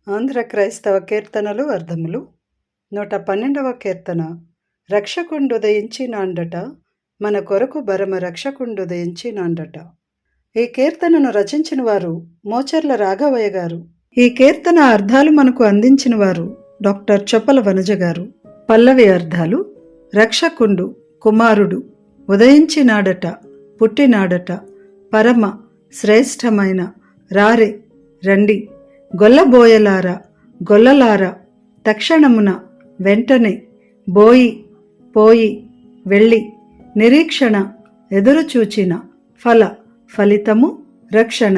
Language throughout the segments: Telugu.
ఆంధ్ర క్రైస్తవ కీర్తనలు అర్థములు 112వ కీర్తన. రక్షకుండుదయించినాండట, మన కొరకు బరమ రక్షకుండుదయించినాండట. ఈ కీర్తనను రచించిన వారు మోచర్ల రాఘవయ్య గారు. ఈ కీర్తన అర్థాలు మనకు అందించిన వారు డాక్టర్ చొప్పల వనజ గారు. పల్లవి అర్థాలు: రక్షకుండు కుమారుడు, ఉదయించినాడట పుట్టినాడట, పరమ శ్రేష్టమైన, రారే రండి, గొల్లబోయలారా గొల్లలారా, తక్షణమున వెంటనే, బోయి పోయి వెళ్ళి, నిరీక్షణ ఎదురుచూచిన, ఫలితము రక్షణ,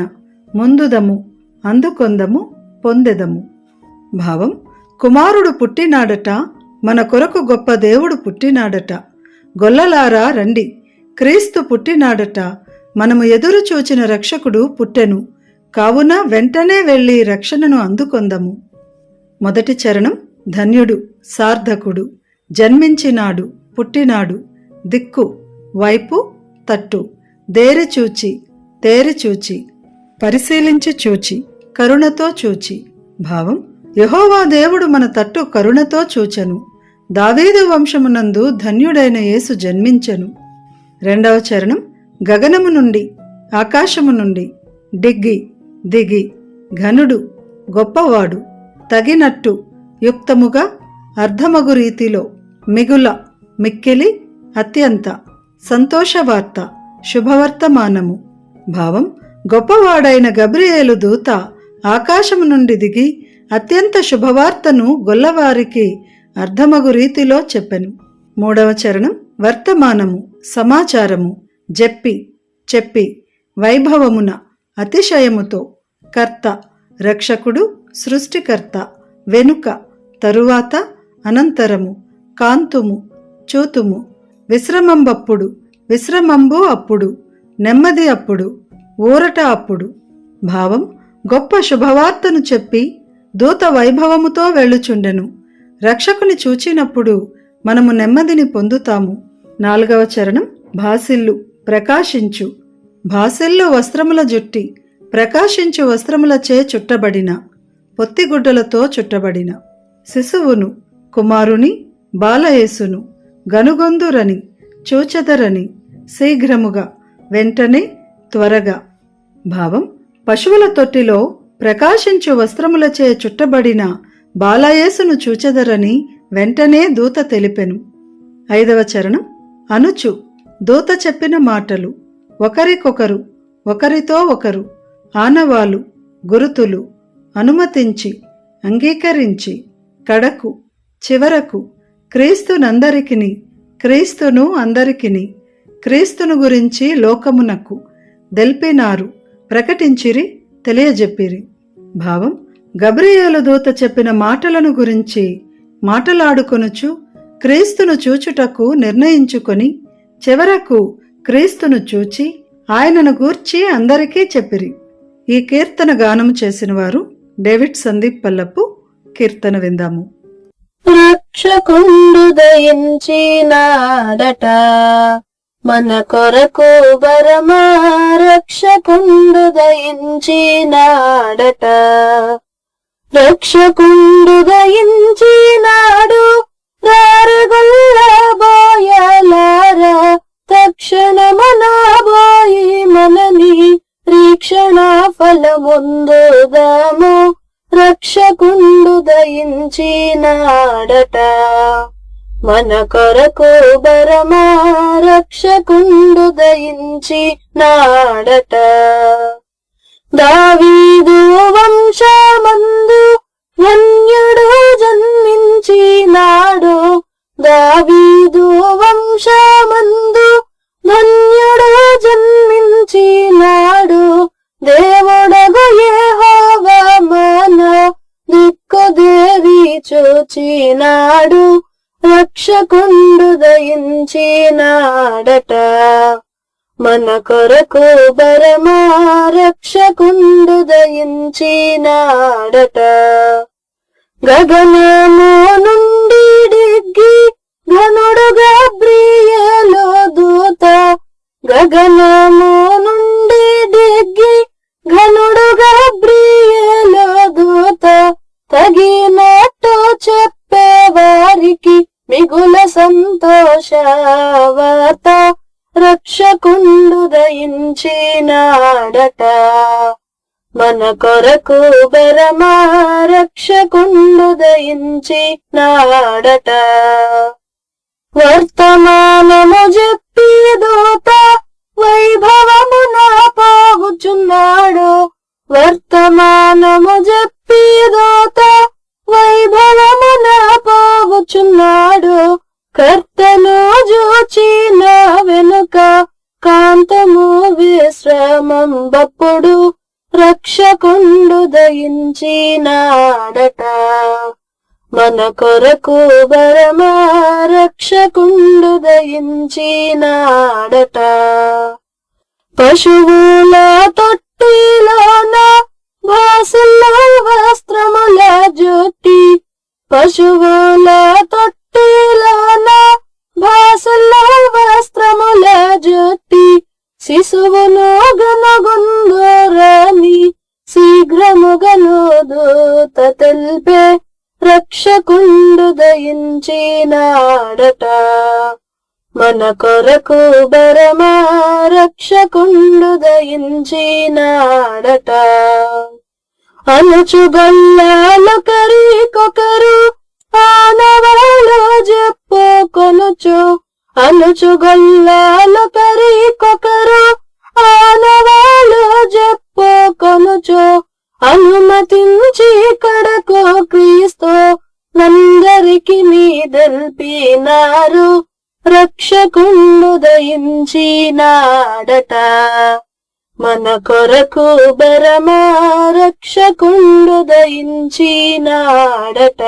ముందుదము అందుకొందము పొందెదము. భావం: కుమారుడు పుట్టినాడట, మన కొరకు గొప్ప దేవుడు పుట్టినాడట. గొల్లలారా రండి, క్రీస్తు పుట్టినాడట, మనము ఎదురు చూచిన రక్షకుడు పుట్టెను, కావున వెంటనే వెళ్ళి రక్షణను అందుకొందము. మొదటి చరణం: ధన్యుడు, సార్థకుడు, జన్మించినాడు, పుట్టినాడు, దిక్కు, వైపు, తట్టు, దేరిచూచి, తేరిచూచి, పరిశీలించి చూచి, కరుణతో చూచి. భావం: యెహోవా దేవుడు మన తట్టు కరుణతో చూచెను, దావీదు వంశమునందు ధన్యుడైన యేసు జన్మించెను. రెండవ చరణం: గగనము నుండి, ఆకాశము నుండి, డిగ్గి దిగి, ఘనుడు, గొప్పవాడు, తగినట్టు, యుక్తముగా, అర్ధమగు రీతిలో, మిగుల, మిక్కిలి, అత్యంత, సంతోషవార్త, శుభవర్తమానము. భావం: గొప్పవాడైన గబ్రియేలు దూత ఆకాశము నుండి దిగి అత్యంత శుభవార్తను గొల్లవారికి అర్ధమగు రీతిలో చెప్పెను. మూడవ చరణం: వర్తమానము, సమాచారము, చెప్పి, వైభవమున, అతిశయముతో, కర్త, రక్షకుడు, సృష్టికర్త, వెనుక, తరువాత, అనంతరము, కాంతుము, చూతుము, విశ్రమంబప్పుడు, విశ్రమంబు అప్పుడు, నెమ్మది అప్పుడు, ఊరట అప్పుడు. భావం: గొప్ప శుభవార్తను చెప్పి దూత వైభవముతో వెళ్ళుచుండెను, రక్షకుని చూచినప్పుడు మనము నెమ్మదిని పొందుతాము. నాలుగవ చరణం: భాసిల్లు, ప్రకాశించు, భాసిల్లు వస్త్రముల జుట్టి, ప్రకాశించు వస్త్రములచే చుట్టబడిన, పొత్తిగుడ్డలతో చుట్టబడిన, శిశువును, కుమారుని, బాలయేసును గనుగొందురని, చూచెదరని, శీఘ్రముగా, వెంటనే, త్వరగా. భావం: పశువుల తొట్టిలో ప్రకాశించు వస్త్రములచే చుట్టబడిన బాలయేసును చూచెదరని వెంటనే దూత తెలిపెను. ఐదవ చరణం: అనుచు, దూత చెప్పిన మాటలు, ఒకరికొకరు, ఒకరితో ఒకరు, ఆనవాలు, గురుతులు, అనుమతించి, అంగీకరించి, కడకు, చివరకు, క్రీస్తునందరికిని, క్రీస్తును అందరికిని, క్రీస్తును గురించి లోకమునకు దెల్పినారు, ప్రకటించిరి, తెలియజెప్పిరి. భావం: గబ్రియేలు దూత చెప్పిన మాటలను గురించి మాటలాడుకొనుచు క్రీస్తును చూచుటకు నిర్ణయించుకొని, చివరకు క్రీస్తును చూచి ఆయనను గూర్చి అందరికీ చెప్పిరి. ఈ కీర్తన గానము చేసిన వారు డేవిడ్ సందీప్ పల్లపు. కీర్తన విందాము. రక్షకుండు దయించినాడట, మన కొరకు బరమా రక్షకుండు దయించినాడట. రక్షకుండు దయించినాడు, రారగొల్లబోయలారా, తక్షణమనబోయి మనని రీక్షణ ఫలముందుదాము. రక్షకుండు దయించినాడట, మన కొరకు బరమా రక్షకుండు దయించినాడట. దావీదు వంశమందు ధన్యుడు జన్మించినాడు, దావీదు వంశమందు ధన్యుడు జన్మించినాడు. దేవుడగు యెహోవా మన దిక్కు దేవి చూచినాడు, రక్షకుండు దయించినాడట, మన కొరకు బరమా రక్షకుండు దయించినాడట. గగనము నుండి డిగ్గి ఘనుడు గబ్రియేలు దూత, గగనము నుండి డిగ్గి ఘనుడు గబ్రియేలు దూత, దయించినాడట మన కొరకు బరమా రక్షకుండు దయించినాడట వర్తమానము చెప్పి దూత వైభవమున పోగుచున్నాడు వర్తమానము చెప్పి దూత వైభవమున పోగుచున్నాడు కర్తను చూచిన వెనుక కాంతము విశ్రమం బప్పుడు రక్షకుండు దయించినాడట మన కొరకు బరమా రక్షకుండు దయించినాడట పశువుల తొట్టిలోన భాసుల వస్త్రముల జుట్టి పశువుల తొట్టిలోన భాసుల వస్త్రముల జుట్టి శిశువును గనుగుందురని శీఘ్రముగను దూత తెల్పే రక్షకుండు దయించినాడట మన కొరకు బరమా రక్షకుండు దయించినాడట అనుచుగొల్లాలొకరికొకరు ఆనవాళ్ళు చెప్పుకొనుచు అనుచుగొల్లాలొకరికొకరు ఆనవాళ్ళు చెప్పుకొనుచు అనుమతించి కడకు క్రీస్తు నందరికి నిదల్పినారు రక్షకుండు దయించినాడట మన కొరకు బరమా రక్షకుండు దయించినాడట